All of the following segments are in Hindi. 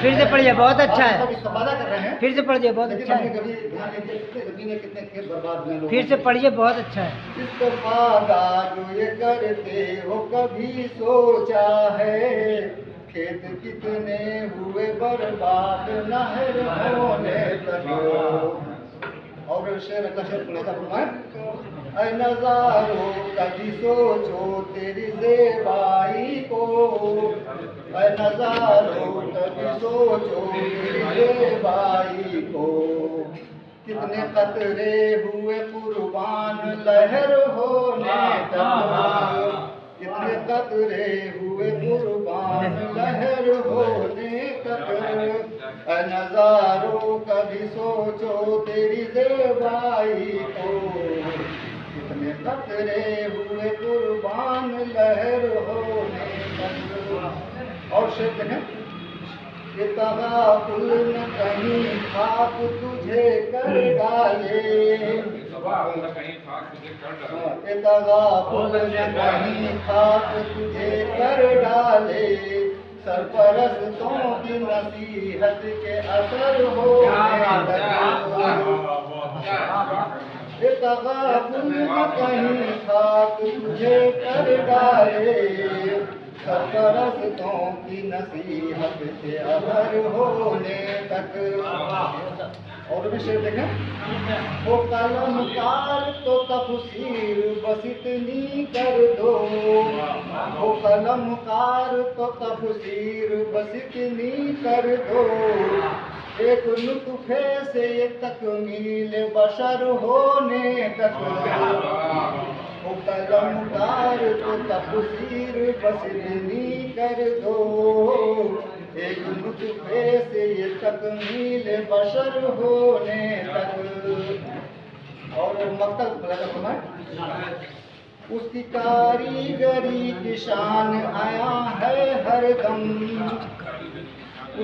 फिर से पढ़िए, बहुत अच्छा है। सब इस्तेमाल कर रहे हैं, फिर से पढ़िए, बहुत अच्छा है। कभी ध्यान नहीं दिया कितने खेत बर्बाद हुए लोगों फिर से पढ़िए, बहुत अच्छा है। इस्तेफादा जो ये करते हो कभी सोचा है, खेत कितने हुए बर्बाद नहर होने लगे। और शेर का शेर पढ़ेगा फरमाए, ऐ नजारो कभी सोचो तेरी ज़ेबाई को, ऐ नजारो कभी सोचो तेरी ज़ेबाई को, कितने कतरे हुए कुर्बान लहर होने तक, कितने कतरे हुए कुर्बान लहर होने तक, नजारों कभी सोचो तेरी ज़ेबाई को, कितने कतरे हुए कुर्बान लहर होने तक। और शब्द है कि तगाफुल न कहीं खाक तुझे कर डाले, कि तगाफुल न कहीं खाक तुझे कर डाले, सरपरस्तों की नसीहत के असर हो तगाफुल न कहीं खाक तुझे कर डाले, सरपरस्तों की नसीहत के असर होने तक। और भी शेर देखें, वो कलमकार तो तफसीर बस इतनी कर दो, वो कलमकार तो तफसीर बस इतनी कर दो, एक लुत्फे से ये तकमील बशर होने तक। वो कलमकार तो तफसीर बस इतनी कर दो, एक लुत्फे से ये तकमील बशर होने तक। और मकसद उसकी कारीगरी की शान आया है हर दम,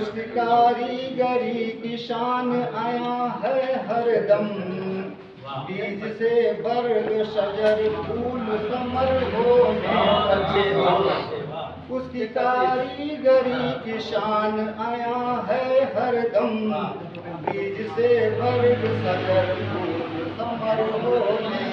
उसकी कारीगरी की शान आया है हर दम, बीज से बर्ग शजर फूल समर होने लगे, उसकी कारीगरी की शान आया है हर दम, बीज से बर्ग शजर फूल समर होने